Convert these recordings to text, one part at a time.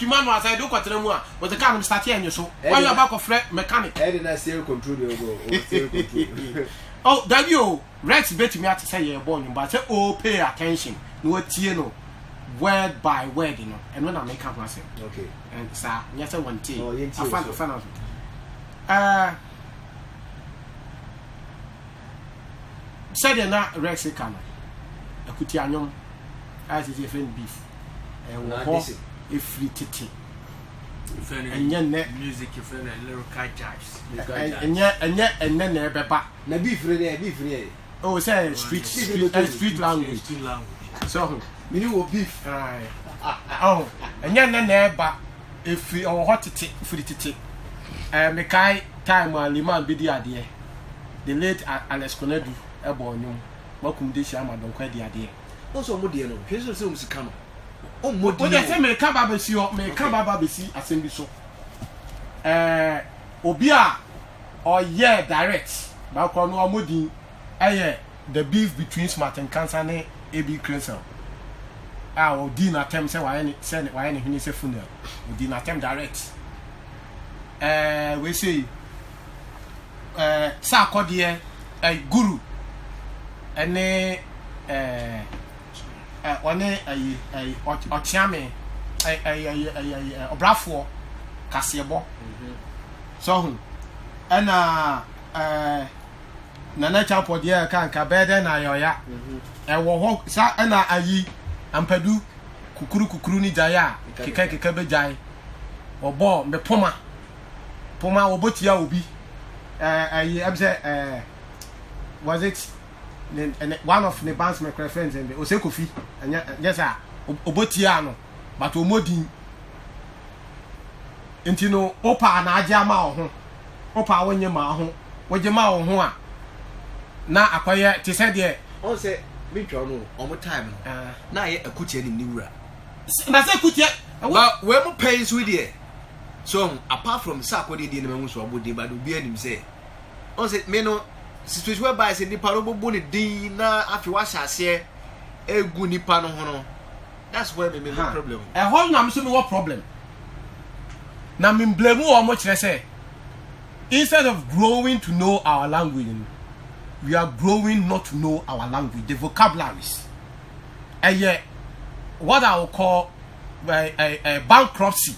man was I do quatermua, but the car I'm starting you so. Why you about of mechanic? I didn't steer control you. Oh, that you Rex bet me to say you're born, but say, oh, pay attention. No, no, word by word, you know, and when I make up myself. Okay. And sir, yes, I want tea. Oh, I found out. Said you're not Rex Cana. A cutianum, as is your friend beef. And a free titty. And yet, music, your friend, and little kite jives. And yet, and then never back. Na beef ready. Oh, say street language. So, you will beef. Oh, and yet, never if we are hot to free titty. Make I time while Liman be the idea. The late Alex Conedu, a born, welcome this year, Madame Quedi idea. Also, Modiano, here's the same come. Oh, what I say, may come Babasi or may come Babasi, I send you so. Obia or yeah, direct. Balcon or Modi, the beef between Smart and Kansane, A.B. Crescent. Our dinner attempt, say, why send it, why anything is a funeral. We did not attempt direct. We say, Sarkodie, a guru, and one a Otiame, a brafo, Cassiabo. So, and Nana Champodia can cabeda na yoya, and walk, sa and ayi, and Pedu, Kukuru Jaya, Kikabejai, or Bo, the Poma Obotia will be. Was it one of the band's my friends and the Osekofi and yes, Obotiano, but Omodi Intino Opa and Ajama Opa when your maho, what your mouth now acquire to say there. Oh, say, me trouble all the time. Now a cootie in Nura. Nasa Kutia, well, where more pains with you. So, apart from Sarkodie, the name was what they but be him say. On said, Meno, situation whereby said the parable bonnet dinner after what I say, a good nipano hono. That's where we make the problem. A whole number what problem. Now, me blame or much I say. Instead of growing to know our language, we are growing not to know our language, the vocabularies. And yet, what I will call a bankruptcy.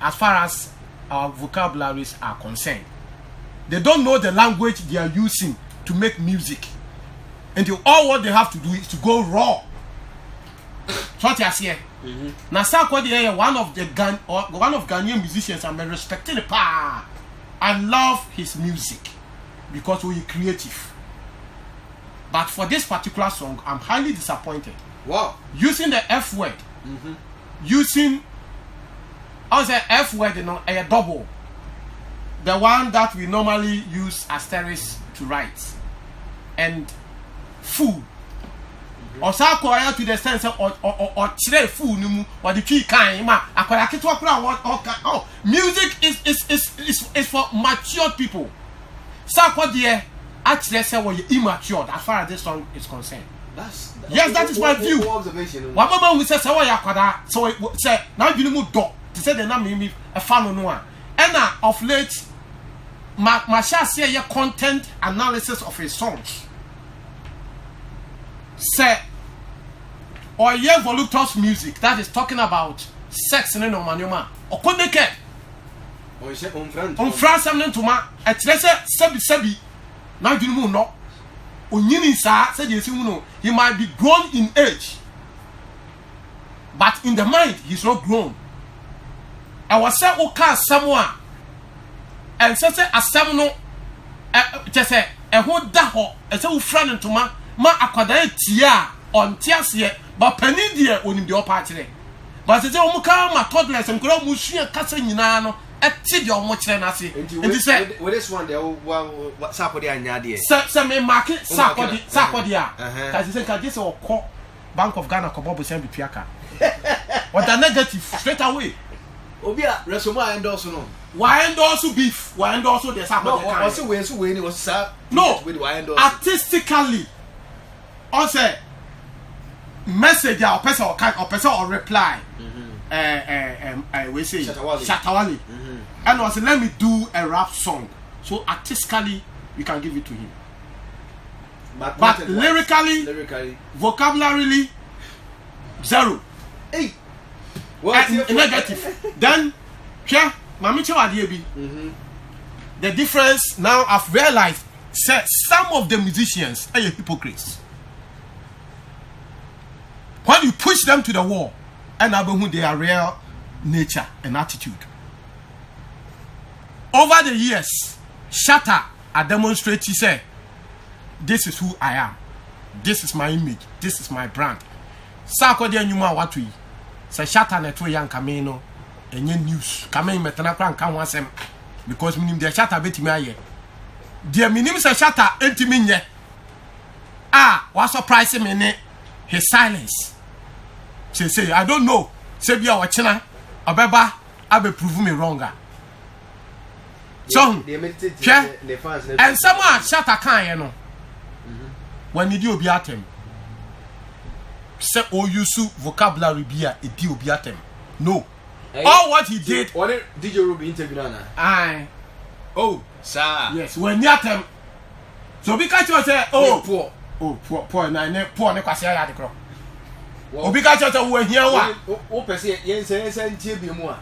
As far as our vocabularies are concerned, they don't know the language they are using to make music, and all what they have to do is to go raw. What you see? Now, Sarkodie, one of Ghanaian musicians, I'm respecting the power. I love his music because he's creative. But for this particular song, I'm highly disappointed. Wow! Using the F word, using. I say F word, you know, a double. The one that we normally use asterisks to write. And food. Or Sarkodie to the sense of or today food or the key kind. Oh, music is for mature people. Sarkodie actually say well, you're immature as far as this song is concerned. Yes, that is my view. One moment we say so say now you know dog. To say the name a fan no one. And of late, Masha say your content analysis of his songs. Say or your voluptuous music that is talking about sex in no manuma. Or koneke. Or say on France to ma a sebi. Now you know no. Onyini sa said you know he might be grown in age. But in the mind he's not grown. I was say okay someone and say asem no just say e ho da ho e say wo friend to ma akwadan tia on tiase but pani die onim de opa kire but say o mu ka ma toddlers nkoro mu sua kasa nyina no e ti de o mu kire na se enti say with this one there Sarkodie anya de say me market Sarkodie ka say ka just o call Bank of Ghana ko bobo say bipiaka what the negative straight away. Obia, Resoma endorse no. Why endorse beef? Why endorse the Sarkodie? No, also when it was sir. No, artistically. Also, message or person or reply. we say Shatta Wale. And was let me do a rap song. So artistically, you can give it to him. But lyrically, vocabulary, zero. Hey, and negative. Then, yeah, the difference now I've realized. Some of the musicians are hypocrites. When you push them to the wall, and who they are real nature and attitude. Over the years, Shatta I demonstrate. He said, "This is who I am. This is my image. This is my brand." Sarkodie and Yuma what we say. Shatta neto young Camino and your news coming metana crank can once because meaning the Shatta bet me. Dear minim say Shatta entiminye. What surprise me his silence. Say I don't know. Say be our china obeba abe prove me wronger. So and someone Shatta can you know. When you do be at him. Say oh use vocabulary be a deal be at him. No. All what he did. What did you Ruby interview na? Aye. Oh, sir. Yes, when near them. So because you say, oh, poor, na poor, ne kwasi ya de kro. Obi ka cho we hia wa. O pese yen say ntie bi mu a.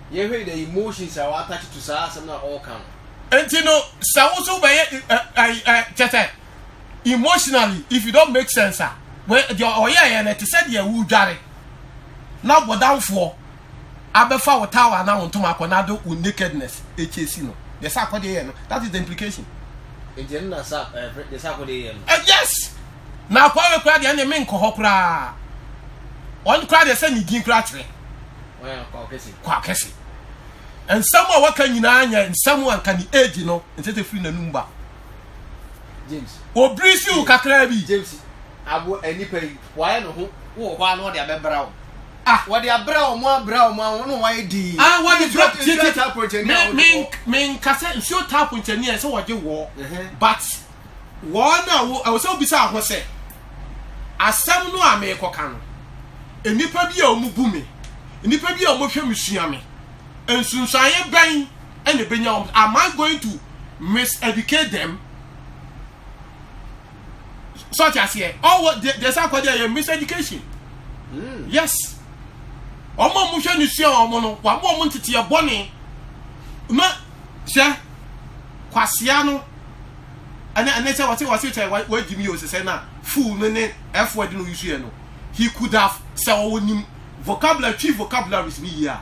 Ye hwe the emotions are attached to sa some na all can. Enti no, sa wo so be emotionally if you don't make sense when the oya na te said ye wu dware. Na bodamfo abefa wo tower na wonto makonado nakedness HAC no. The Sarkodie, that is the implication. The Sarkodie. Yes. Now, why we cry the enemy kohokra? One cry the same in cratry. Well, Quackessy. And someone what can you and someone can age, you know, and set a free number. James. Or breeze you, Kakrabi. James. I will any pay. Why no? Why not the brown? What the brown one, why did? What the drop mean cassette, show tap with engineer, so what you wore. But one I was so bizarre, was say. As some no I make a can. And you probably are mubumi. And you probably are mushami. And soon I am buying and the Benyam. Am I going to miseducate them? Such as here. Oh, what the Sarkodie miseducation. Yes. Omo musha ni sia omo no wa mo ntete ye bone ma hye kwasia no ane say what say wa gimi o say na fool no ne f word no use no he could have say onim vocabularies ni here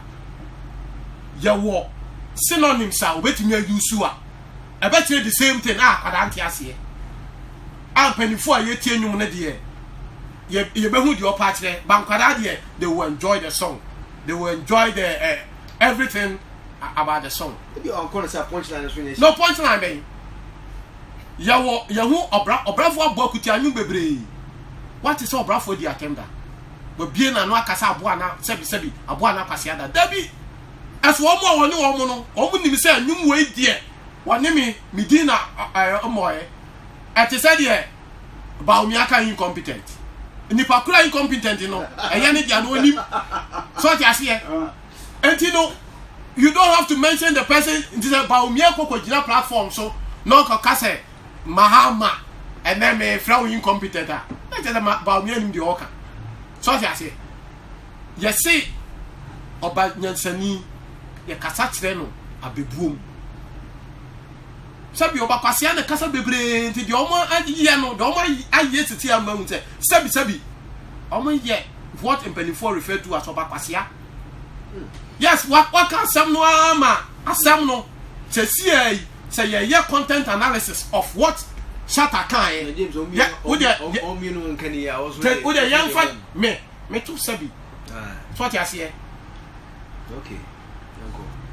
ya wo synonyms a obetimi use a betre the same thing kwada ante ase penifo a yetie nwum ne de ye behu the opatre bankwada de they will enjoy the song, they will enjoy the everything about the song. You are going to say punchline. No punchline be yahu obrafo abokuti anyu bebre. What is obrafo di attempta we bie na no akasa abo na sebi abo na kwase ada dabi as wo mo woni wo mo no wo nim say anwum we die woni mi di na omoye at say de ba omi aka incompetent. Nipa kura incompetent no eyane dia no onim so ti ase and you know you don't have to mention the person into the baumia kokogina platform so no ka say mahama and then me flow incompetent that is the baumia nim the oka so ti ase you see oba nyansani ye kasa kire no abebuom sabi oba kwase na kasa bebre nti de omo aye no de omo aye titi amahu se sabi omo ye what impenifo refer to as oba kwase. Yes, what can some no ama asam no say ye content analysis of what Shatta can yeah would the young fan me too sabi what you say okay.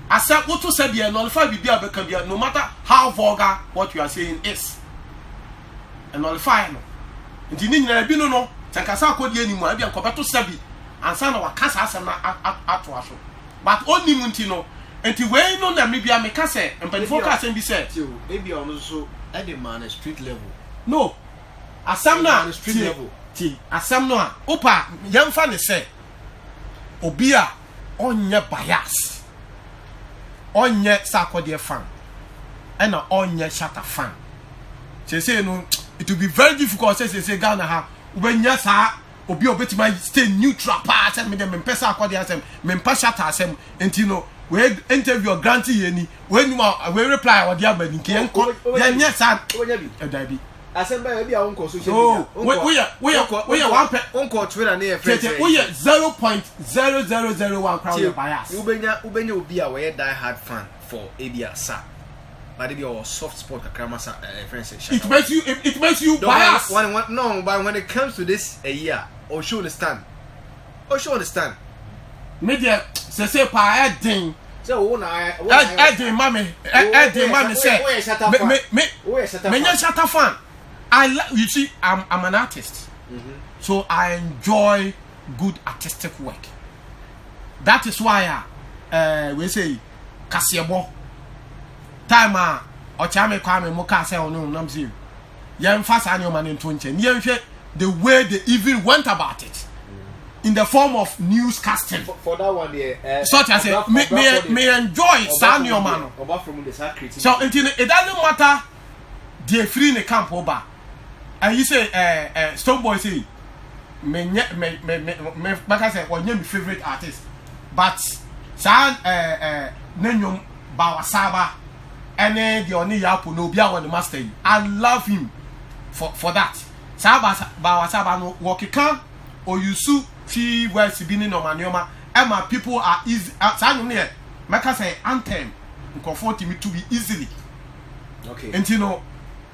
I said, what to say, no matter how vulgar what you are saying is. And nullify no. And you need to no, Sarkodie anymore, I'll be a copato sabi, and son of a cassa at was. But only Muntino, and to way no, that maybe I make a say, and Penifocus and be said, maybe also at the man street level. No, as some now street level. As some no, Opa, young fan is said, Obia. onye bias onye Sarkodie fan and onye Shatta fan say no it will be very difficult say Ghana ha ubenya sa obi obetima stay neutral pa say me dem pesa Sarkodie asem me mpa Shatta asem enti no we interview grant ye ni we reply what dia bani ke enko ya nya sa dabi Asemba bi a wonko social media. We one pe wonko Twitter na e friend. We 0.0001 crowd bias. Ubenya obi a we die hard fan for Abia Sa. But if you soft spot akrama sa friend say. It makes you bias. No, but when it comes to this a year, or should understand. Media say pa edin. So wona edin mami say. Me Shatta fan. You see, I'm an artist, so I enjoy good artistic work. That is why we say Kasiebo time ochame kwame moka say onu namzi yen fast anyo man into nchen yen the way they even went about it in the form of newscasting for that one there such as me enjoy sanyo man so it doesn't matter they free in the camp over. And you say, Stone Boy say, me favorite artist, but San Nenyum Bawasaba, and the only Yapu no Bia on the master. I love him for that. Saba Bawasaba no Wakika or you su she was being no manioma, and my people are easy. San near, Maka say anthem, comforting me to be easily. Okay. And you know.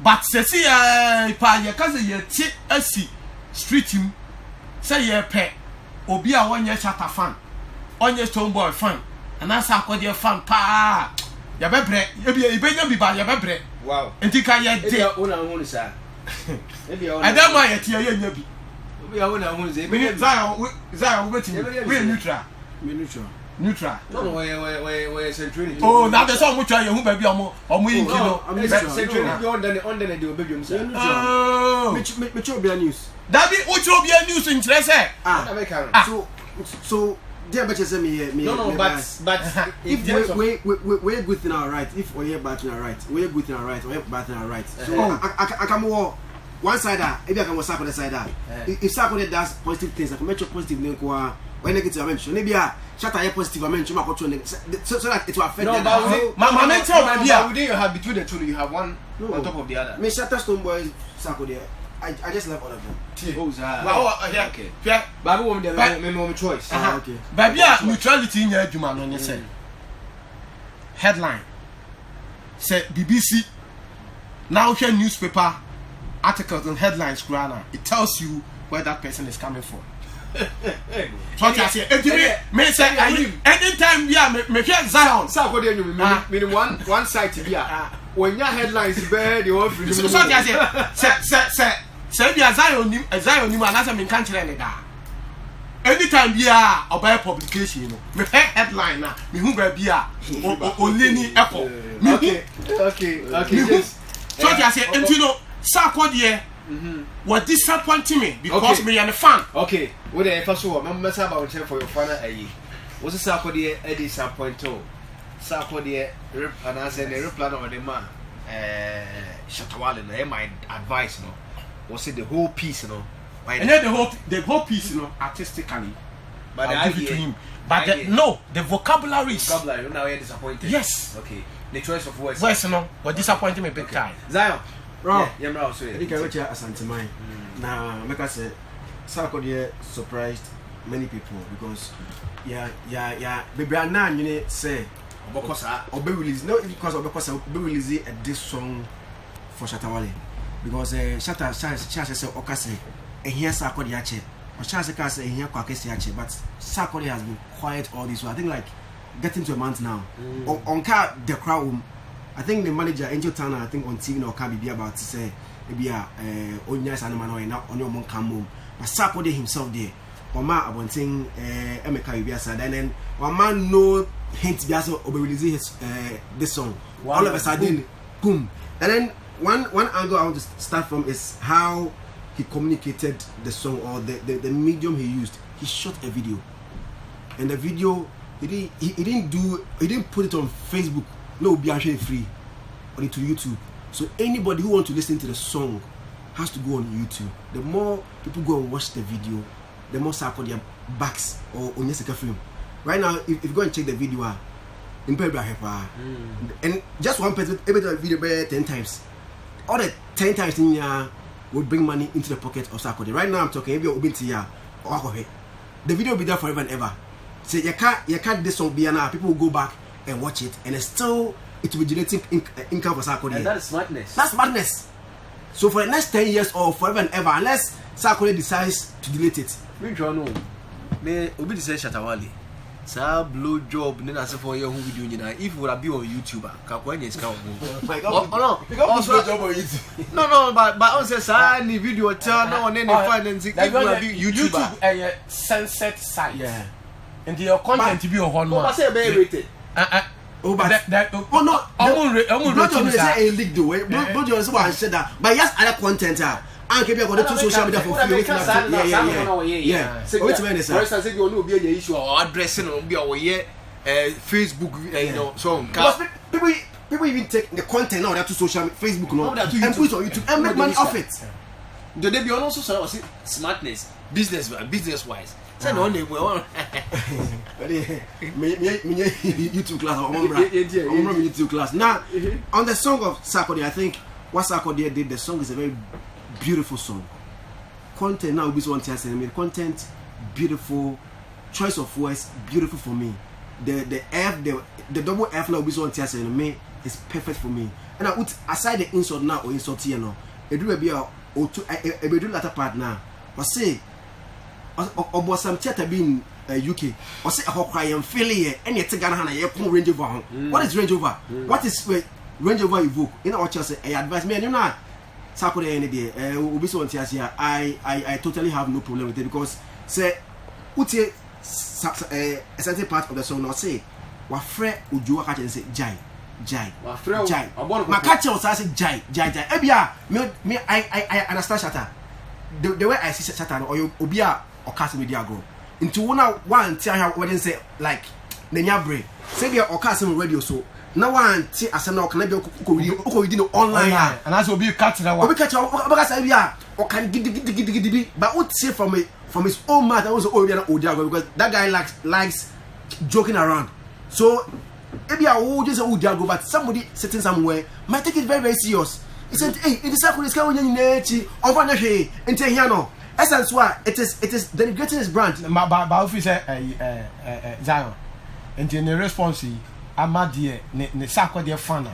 But say pa ye kaze ye ti asi street him say ye pe obi a wonye Shatta fan onye Stone Boy fan and asa Sarkodie fan pa ya bebre e benya bi ba ya bebre wow enti ka ye de una hu sa e bia ona adam ma ye ti ye nya bi obi a una hu ze me Zion weti we neutral no we century oh now the song mutual ye hu ba bi omo yin kilo century bi on the de obedum say oh me chobia news that be uchobia news in kire say so there better say me no but if we good in our right if we bad in our right we good in our right we bad in our right so I can more one side maybe I can more Sarkodie side if Sarkodie does positive things I can make positive name kwa when negative mention maybe Shatta positive mention so that it will affect no them. My mentor within you have between the two you have one on top of the other. Me Shatta Stone Boy Sarkodie I just love all of them. Okay. Yeah. Baby woman there me no choice. Okay. Baby neutrality in your adwuma no say. Headline. Say BBC now hear newspaper articles and headlines grana. It tells you where that person is coming from. So I say, me say anytime we are me hear Zion. Sarkodie you mean one side to be when your headlines bear the whole freedom. So I say we are Zion ni anasa me kan kire ne da. Anytime we are about publication me headline na me hu ba bia only ni echo. Okay. So I say entino Sarkodie what disappointing me because me am a fan. Okay, what the first one, I'm mess about for your fan was a Sarkodie disappoint Sarkodie and I said the reply of the man Shatta Wale my advice was it the whole piece and then the whole piece artistically but I give it to him but the vocabulary now you're disappointed. Yes. Okay, the choice of words what disappointing me big time. Zion Bro, yeah, also. I think I went here as Antimine. Now, like I said, Sarkodie surprised many people because, baby, I now you say, Obe release not because Obe release this song for Shatta Wale because Shatta say Okase and here Sarkodie ache or Shatta say here Kwakesi ache but Sarkodie has been quiet all this while. I think like getting to a month now. On car the crowd. I think the manager Angel Turner, I think on TV no can be about to say maybe Onyas and man on your mom come home. But Sarkodie himself there. Oma abonting Emeka Ibiasa then one man no hint Biasa or release his this song. Wow. All of a sudden, boom. And then one angle I want to start from is how he communicated the song or the medium he used. He shot a video. And the video He didn't put it on Facebook. No, be actually free, or into YouTube. So anybody who wants to listen to the song has to go on YouTube. The more people go and watch the video, the more Sarkodie backs or Onyeseka film. Right now, if you go and check the video, in and just one person able to video 10 times. All the 10 times in here will bring money into the pocket of Sarkodie. Right now, I'm talking if you're open to here, the video will be there forever and ever. So you can't this song be now. People will go back and watch it, and it will be generating income for Sarkodie. And that is madness. That's madness. So for the next 10 years or forever and ever, unless Sarkodie decides to delete it. Me obi say Shatta Wale. Sa blow job nina se for your video nyina. If would be on YouTuber, ka kwanya iska wo. My God. Oh no. Also job on YouTube. No, but on say sa ni video tell no one any finance if would be YouTuber. YouTube sunset site. Yeah. And your content to be on one. What say be rated? Oh, but no. Not only say a leak the way, but you also want to say that. But yes, other content and keep going to social media for free. Yeah. For instance, if you know be an issue or addressing on be our Facebook, you know, so people even take the content now that to social Facebook no and put it on YouTube and make money off it. The day beyond also say smartness, business wise. Say no name we on. YouTube class or YouTube class. Now on the song of Sarkodie, I think what Sarkodie did, the song is a very beautiful song. Content now will be so interesting. Content beautiful, choice of words beautiful for me. The double F now will be so interesting. Me is perfect for me. And I would aside the insult now or insult here now. It will be a do latter part now. But say or some theater being UK or say a cry and failure and yet Ghana Range Rover. What is Range Rover? What is Range Rover evoke? In our church, I advise me and you know Sarkodie any day will be so here. I totally have no problem with it because say utie a certain part of the song now say wa frɛ Ojuwa catch and say jai my catch was say jai ebia me I understand Shatta the way I see Shatta or obia or cast media go into one tell how when say like nenya brain say be or cast radio so now one ti asem na okana be ko within online and as obi catch that one obi catch obi say bia o can gidi but what say from his own mouth also Odiago because that guy likes joking around so maybe I will just Odiago but somebody sitting somewhere might take it very very serious. He said hey it is Sarkodie can only nechi over na hwe ente here no essence why it is denigrating his brand but officer Zion and in the response Amadie ne Sarkodie fan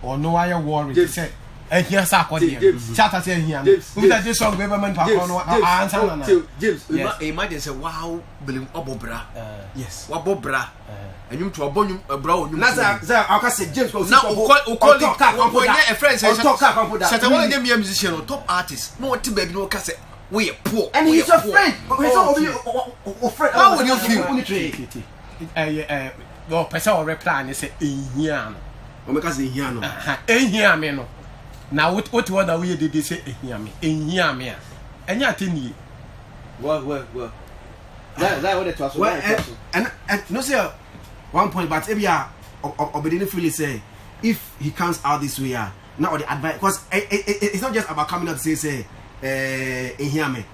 or no I worry say and here Sarkodie Shatta say here who that this song government answer James imagine say wow believe obobra yes wabobra and you to abon bra onyu na I can say James now call a friend say Shatta Wale dey musician or top artist no what baby no ka say we poor and he's your friend he's friend how would you feel no person or reply and say ehia no o make say ehia no ehia me no na what that we did say ehia me enya teni well that what it was and no say one point but ebia obedient feel say if he comes out this way now the advice because it's not just about coming out to say ehia me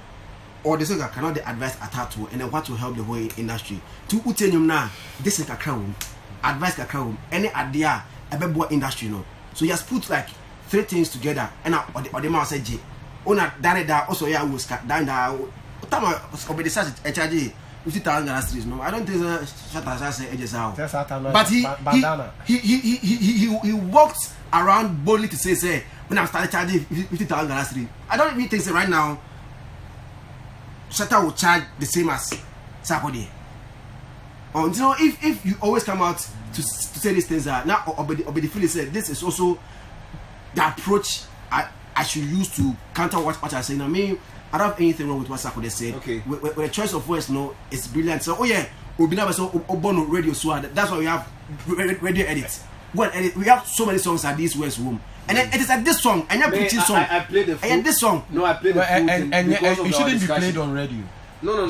or the song cannot the advice attached to and then what will help the whole industry to utenyum na this is a crown advice ka crown any idea about industry no so he has put like 3 things together and or the man say J ona dane da also ya was down da tama obedi say e charge 50,000 Ghana cedis no I don't think Shatta say edges how but he walked around boldly to say when I started charging 50,000 Ghana cedis I don't even think say right now Shatta will charge the same as Sarkodie. You know, if you always come out to say these things now Obedi Philly said this is also the approach I should use to counter what I'm saying. I mean, I don't have anything wrong with what Sarkodie said. Okay. With the choice of words, no, it's brilliant. So we'll be never so Obono radio so that's why we have radio edits. Well, we have so many songs at this West room. And then it is at this song, and you're preaching song. I played the full. And this song. No, I played the full. And it shouldn't be played on radio. No.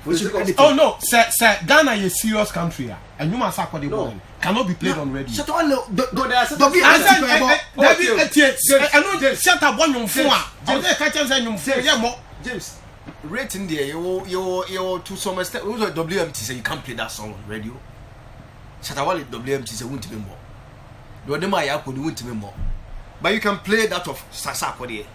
Oh no, sir, Ghana is a serious country, and you must Sarkodie born cannot be played on radio. Shatta Wale, go there. James, rating there, you to some extent, WMT say you can't play that song on radio. Shatta Wale WMT say won't be more. Do them I could won't be more. But you can play that of Sarkodie.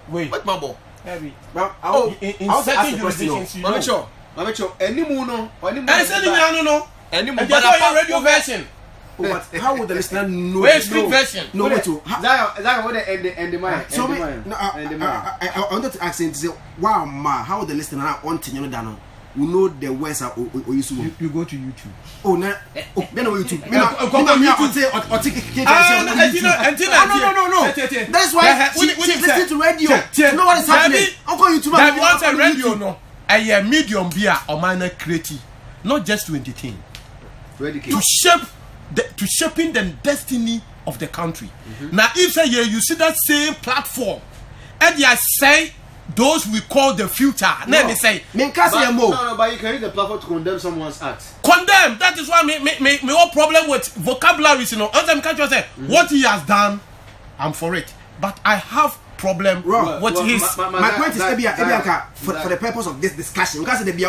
Wait, what mambo? Heavy. Well, In certain jurisdictions, you know. Mamacho, any mono, I said no. Any And there's a radio version. But how would the listener know? Where's street version? No, wait to. That what the mind. So I wanted to ask him to say, wow, ma, how would the listener on to know who know the words are or you go to YouTube. Oh, no, then on YouTube. No. That's why she's listening to radio. You know what is happening? Uncle YouTube. That you on radio, no. A medium beer or minor creative, not just to entertain, to shaping the destiny of the country. Now, if say you see that same platform, and you say those we call the future, then they say, no, but you can use the platform to condemn someone's act. Condemn. That is why me whole problem with vocabularies, you know. As I'm catching say what he has done, I'm for it, but I have problem what his my point is for the purpose of this discussion because the for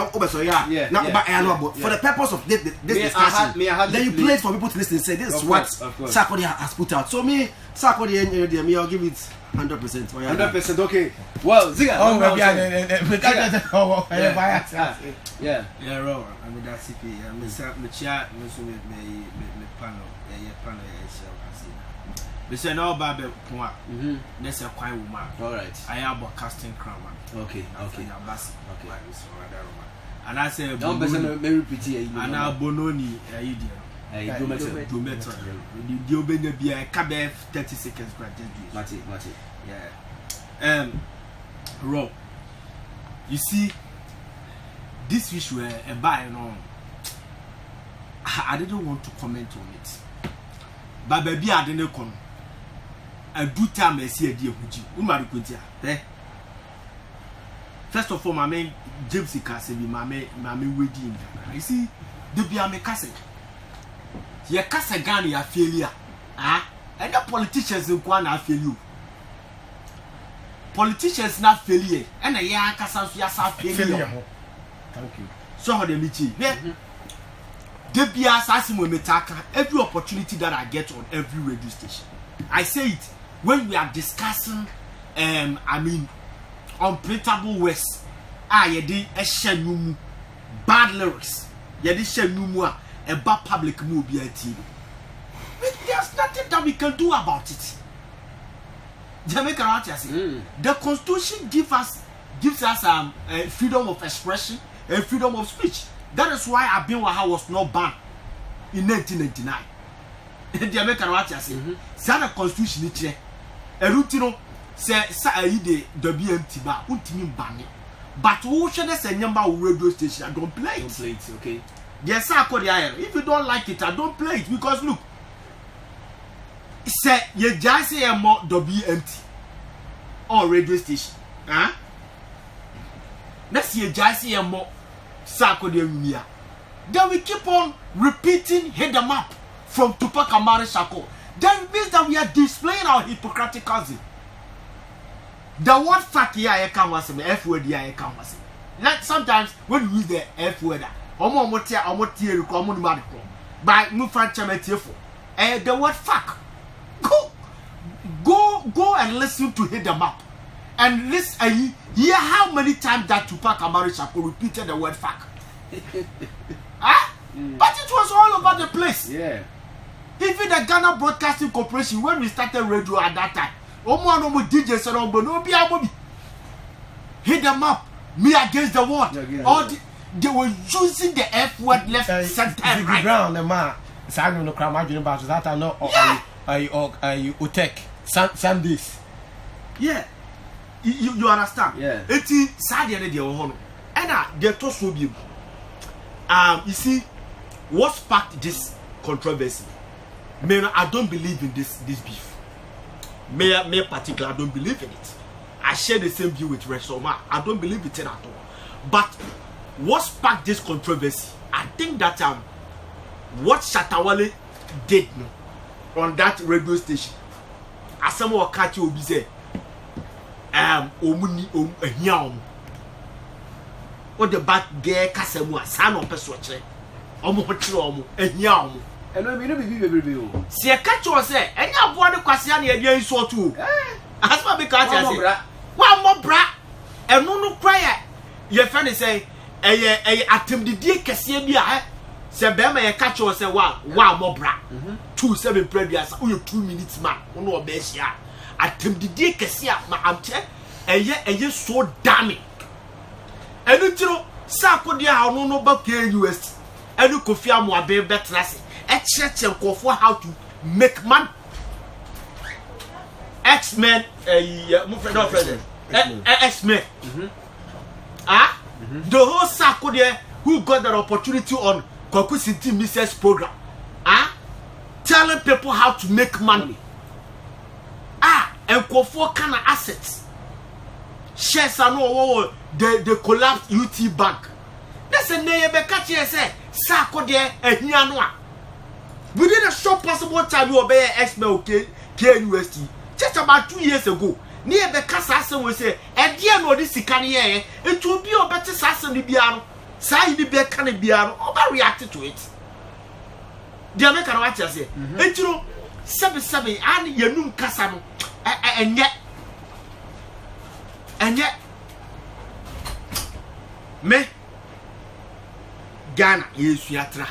the purpose of this discussion then you play it for people to listen and say this is what Sarkodie has put out. So me Sarkodie me I'll give it 100%. 100%. Okay. Well, Ziga. Yeah, wrong. I mean that's it. Me chat me so me panel. We say now Babe Puma. That's a quiet woman. All right. I have a casting crown. Okay. And I say don't very pretty. And now Bononi do metal. You obey be a cabe 30 seconds Mati. Yeah. Rob. You see this issue a buy no. I didn't want to comment on it. But baby I didn't come. I do time I see a dear Huji. First of all, my man James Cassie, my wedding. You see, the be a castle. Your castle gun, your failure. And the politicians in Kwana fail you. Politicians not failure. And a young castle, failure. Thank you. So, how they meet you? The be assassin with Metaka every opportunity that I get on every radio station. I say it when we are discussing unprintable words. Yedi eshenumu bad lyrics. Yedi shenumu a bad public movie TV. There's nothing that we can do about it. Jamaica the Constitution gives us freedom of expression and freedom of speech. That is why Abinwaha was not banned in 1999. The American say, Sana Constitution is here. A routine say, the WMT bar, ultimate banning. But who should I say number of radio station? I don't play it. Don't play it, okay? Yes, Sarkodie. If you don't like it, I don't play it because look, say you just say a more WMT or radio station. Let's see, just say a more. Sarkodie. Then we keep on repeating hit them up from Tupac Amari Shako. Then it means that we are displaying our hypocriticism. The word fact here I can't was the F word here I can't was. Like sometimes when we use the F word, by the word fuck. Go and listen to hit them up. And listen, hear how many times that Tupac Amari Shako repeated the word fuck. But it was all over the place. Yeah. Even the Ghana Broadcasting Corporation, when we started radio at that time, DJ said, no, hit them up, me against the wall. They were using the F word left, center, and right. Ground, the man, Simon no crime, imagine about that. I know, I Utek, Sundays. Yeah. You understand? Yeah. It's sad and they told you. You see, what sparked this controversy? I don't believe in this beef. Me particular, I don't believe in it. I share the same view with Resoma. I don't believe it at all. But what sparked this controversy? I think that what Shatta Wale did on that radio station, as someone catch you, be say, omuni ehia o the back girl kasemu asa no person kire omo ho kire omo ehia omo eno mi no bibi o si e catch you say enya abo de kwase na e dey so to asma be catch you say wa mo bra eno no kwaya ye fa ne say eye atemdidie kese bi a se be ma ye catch you say wa mo bra 27 previous o 2 minutes man no obe hia atemdidie kese a ma amche eye so damning enu tiro Sarkodie a ono no ba KUS enu Kofi Amoabe betrase e cheche nkofo how to make man X-Men mo friend of president X-Men the whole Sarkodie who got that opportunity on Kwaku City Mrs. program telling people how to make money nkofo kana assets shares are no the collapsed UT bank. That's a name be catch here say Sarkodie ehia no a. Within a short possible time you obey X-Men okay KUST. Just about 2 years ago, near the Casasa will say, and dear no this can here, it will be a better Sassan Biano, Sai the bear can be overreacted to it. The American watch I say, and you know, 7 and Yanum Casano, and yet me Ghana yes you atra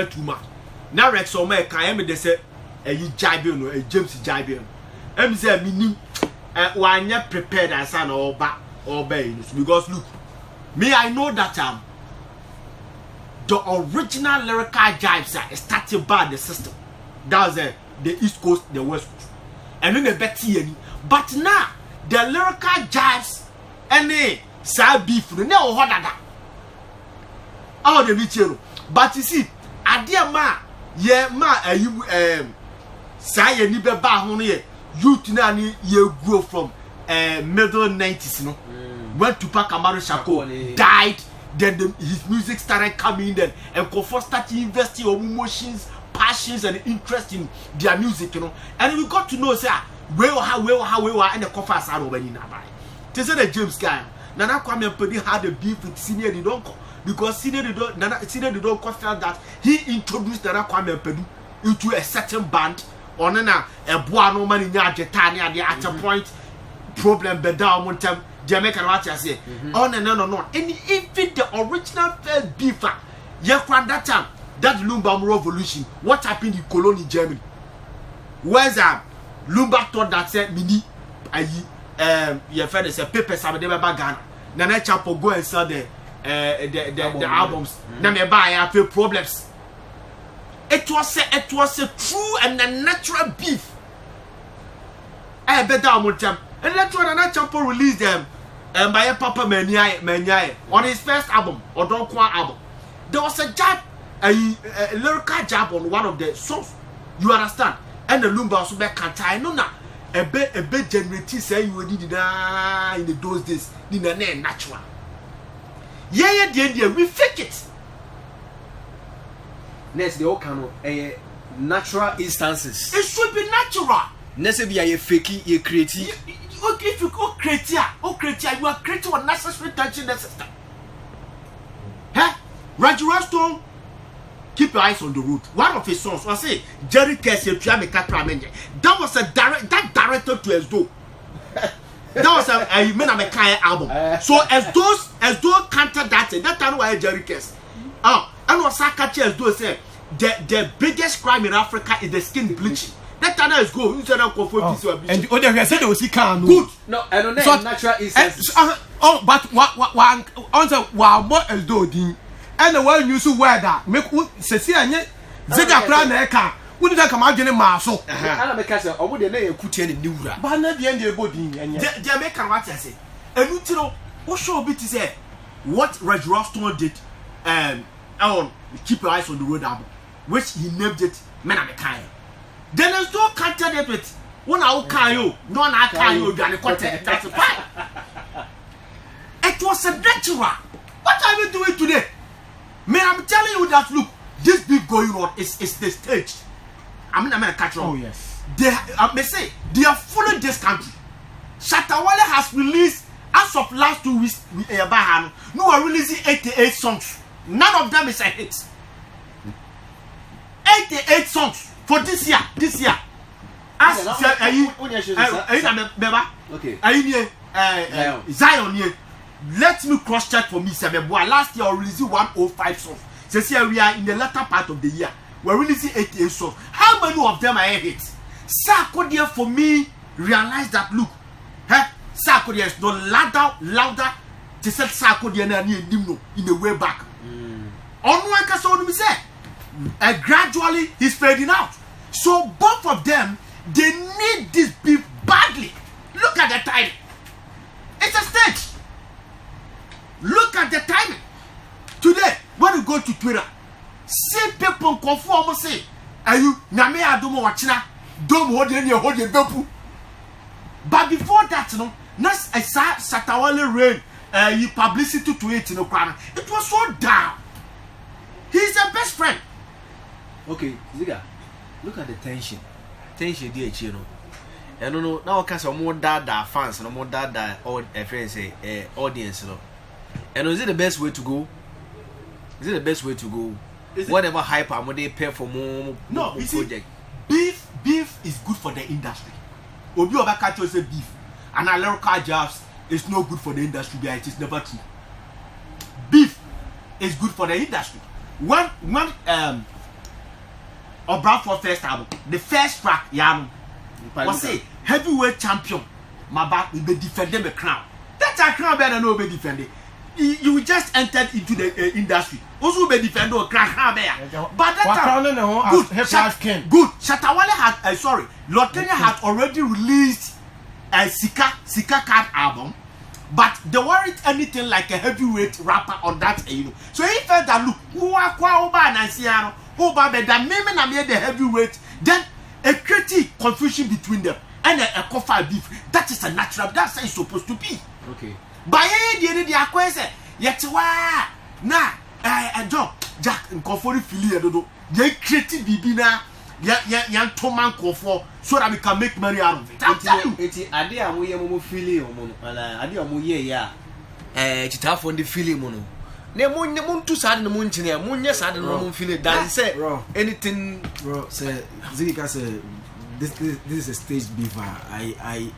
too much now Rex o me kan me de say you jibe no James jibe no em say minim wanya prepared as an oba because look me I know that the original lyrical jibes are started by the system that was the East Coast the West Coast and then the better but now the lyrical jibes any side beef no hodada all the ritual but you see adia ma ye ma say ni be ba ho no ye youth na ni ye grow from middle 90s no when Tupac Amaru Shakur died then his music started coming then and Kofo started investing on emotions passions and interest in their music and we got to know say where and the Kofo asaro obani na bai. They say the James guy. Nana Kwame Mpedi had a beef with Senior Didonko because Senior Didonko felt that he introduced Nana Kwame Mpedi into a certain band. On a boa no man in Argentina at a point problem bedown one time Jamaican watch I say on and on. And even the original first beef that time that Lumba revolution what happened in colony Germany where's Lumba thought that said mini your friend is a paper some de ba Ghana Nana Chapo go and sell the albums na me buy I feel problems it was a true and a natural beef better on time and that's why Nana Chapo released them and by Papa Manyai on his first album or Don Kwa album there was a jab a lyrical jab on one of the songs you understand and the Lumba also back can't no na a bit generative say you did in those days in a natural. Yeah, we fake it. Next, the Okano, a natural instances. It should be natural. Next, be a fakey, you creative. Okay, if you go create, you are creating unnecessary tension in the system. Huh? Roger Stone. Keep your eyes on the road. One of his songs was say Jerry Casey that was a directed to Esdo. That was a Menamekaya album. So as those counter that time why Jerry Casey. And was Sakachi as those say the biggest crime in Africa is the skin bleaching. That time is go instead of and the other said was good. No, I don't know natural is but one answer while more as though and the one you so weather make sesi anye ziga kra na eka woni da kama adwene ma so ana make say omo de na ekutie ne niwura ba na de ende ebodin anye the American what I say enu tiro wo show bit say what Reg Rostron did on Keep Your Eyes on the Road album which he named it Menamekaya then there's no counter that with one I can you no na can you dwane kote that's fine it It was a natural. What are we doing today? Man, I'm telling you that look, this beef going on is the stage. I'm gonna catch on. Oh yes. They may say they are following this country. Shatta Wale has released as of last 2 weeks. No are releasing 88 songs. None of them is a hit. 88 songs for this year. This year. As Zion here. Let me cross check for me. Last year I released 105 songs. This year we are in the latter part of the year. We're releasing 88 songs. How many of them are hits? Sarkodie for me realize that look, Sarkodie is no louder. To set Sarkodie in the way back. On one case, we say, gradually he's fading out. So both of them, they need this beef badly. Look at the timing. It's a stage. Look at the timing. Today, when you go to Twitter, see people conform say, "Are you Name Adomo Wachina? Don't hold your bepu." But before that, you know, nas Shatta Wale rain, you publicity to it, you know, it was so down. He's the best friend. Okay, Ziga, look at the tension. Tension, dear Chino. And no, now cast some more dada fans and more dada friends, audience, you know. And is it the best way to go? Is it the best way to go? Whatever hype I'm going to pay for more project. Beef is good for the industry. Obi Obakacho say beef. And a lyrical jobs is no good for the industry, but it is never true. Beef is good for the industry. When Obrafo first album, the first track, was say heavyweight champion. My back will be defending the crown. That's a crown better than nobody defending. You just entered into the industry. Also be defending a crown bear. But that time, good. Shatta Wale had Lord Kenya had already released a Sika Card album. But they weren't anything like a heavyweight rapper on that, you know. So he felt that look, who are the heavyweight, then a creative confusion between them and a coffee beef. That is a natural, that's how it's supposed to be. Okay. By the end of the question, yet a job, Jack and Coffee Philly, they creative bibina. Young Toman Kofo, so that we can make money out of it. I'm telling you. It's idea we are feeling idea ya. Chita for the feeling mono. Ne moon too sad in the moon chine, moon yes, I don't know feeling that say anything bro say Zika say this is a staged beef. I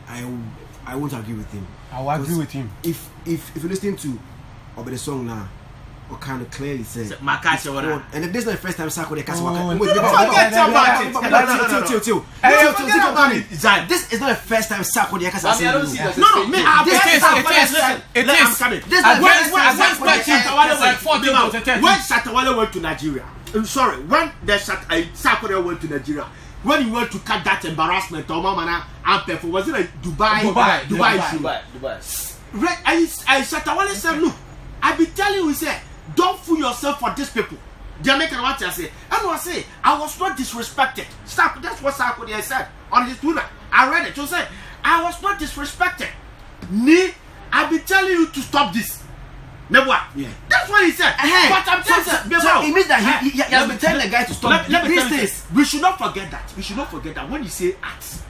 won't agree with him. I will agree with him. If you're listening to the song now, or kind of clearly says and if this is not the first time Sarkodie cast this is not the first time Sarkodie cast when Shatta Wale went to Nigeria, when Sarkodie went to Nigeria, when he went to cut that embarrassment was it a Dubai Shatta Wale said, look, I be telling you, he said, don't fool yourself for these people. Jamaican what I say. And I say, I was not disrespected. Stop. That's what Sarkodie said on his Twitter. I read it. So say, I was not disrespected. I be telling you to stop this. Never. Yeah. That's what he said. But I'm telling you, so it means that he has been telling the guy to stop. Let me tell you, we should not forget that. We should not forget that when you say artist,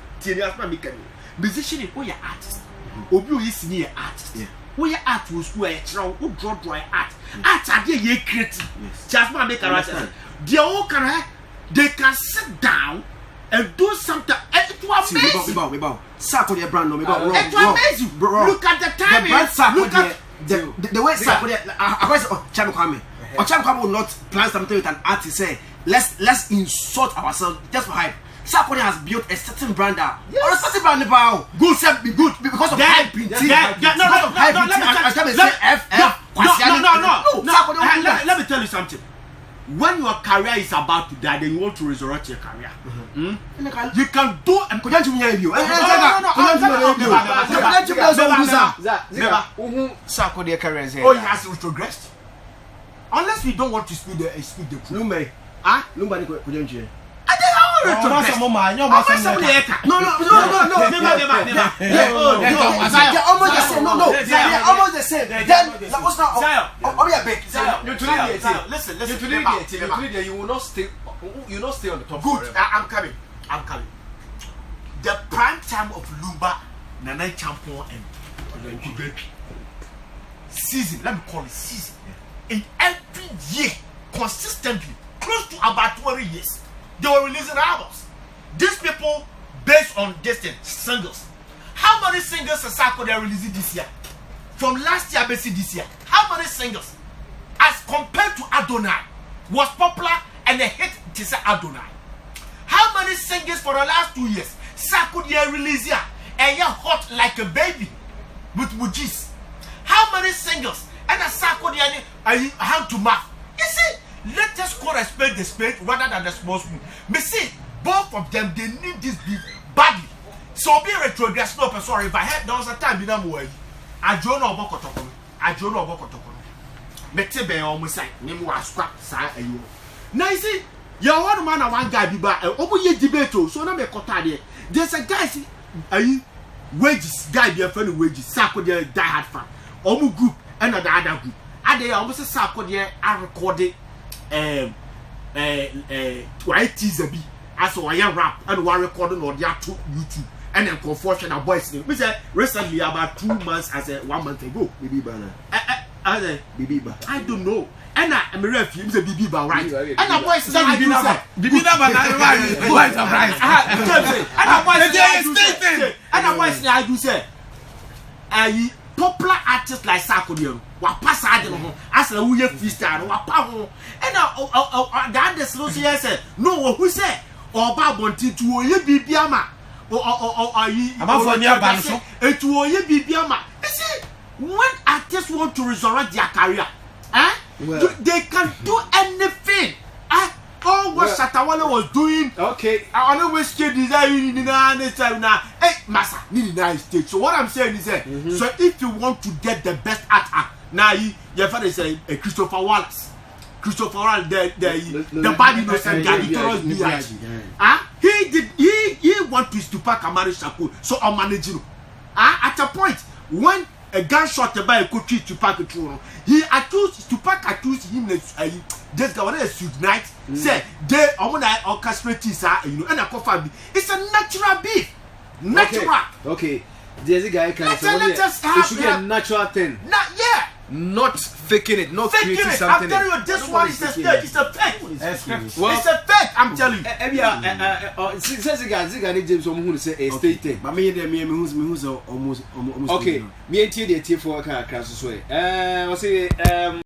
musician is all your artist. Obi is near artist. Yeah. Where art was where who draw art. Art are they creative. Just want to make a right. They all they can sit down and do something. It was amazing. Sarkodie brand no, it was amazing. Look at the timing. Look at the way Sarkodie Cham Kwame. Or Cham Kwame will not plan something with an artist say let's insult ourselves just for hype. Sarkodie has built a certain brand out. Yes. Or a certain brand about good self be good because of hype. Let me tell you something. When your career is about to die, then you want to resurrect your career. You can do Sarkodie career. Oh, he has retrogressed. Unless we don't want to speak the truth. Nobody could retrogress. No. Almost the same. Then that was not. Listen. You will not stay. You will not stay on the top. Good. I'm coming. The prime time of Lumba, Nana Champion and season. Let me call it season. In every year, consistently, close to about 20 years, they were releasing albums. These people, based on distance singles. How many singles has Sarkodie released this year? From last year, basically this year. How many singles? As compared to Adonai, was popular and a hit to say Adonai. How many singles for the last 2 years? Sarkodie released here and you're hot like a baby with Mujis. How many singles? And a Sarkodie hand to mouth. You see, let us call a spade rather than a small spoon. Me see, both of them, they need this beef badly. So be retrogress. No, sorry, if I had there was a time in a way. I don't know about Kotoko. Metebe almost like name was scrap sa ayo. Now you see, you're one man and one guy be back. Obo ye debate so na me kota there. There's a guy see wages guy be a friend wages. Sarkodie die hard fan. Omu group and the other group. And they almost Sarkodie are recorded white teaser be as a rap and one recording on their YouTube. And then confusion of boys. We said recently about 2 months as a 1 month ago. Bibi Bana. I don't know. And I'm a refugee, the Bibi Ba, right? And a boy said, Bibi Bana, why surprise? And a boy said, I do say, a popular artist like Sarkodie, what pass I don't know, as a weird freestyle, what power. And the other solution said, no, who said, or Babonti to you be Biama. Or you about for near Banso? It will you be Biama. You see, when artists want to resurrect their career, they can do anything. All what Shatta Wale was doing. Okay. I always say design in time now. Hey, Massa, need a stage. So what I'm saying is that so if you want to get the best act, now your father say Christopher Wallace. Christopher Wale, the bad innocent guy, he want to Tupac and marry Shakur, so I'm managing. At a point when a gunshot by a coach Tupac, he accused Tupac him just go on a suit night. Say they orchestrate this, and a coffee. It's a natural beef. Natural. Okay. There's a guy can say it should be a natural thing. Not faking it, not faking creating it. something. I'm telling you, this one is a fake. It's a fake. Well, it's a fake. I'm telling you. Says the guy James who say a state thing. But me who's almost okay. Me and T for a car crash this way. I say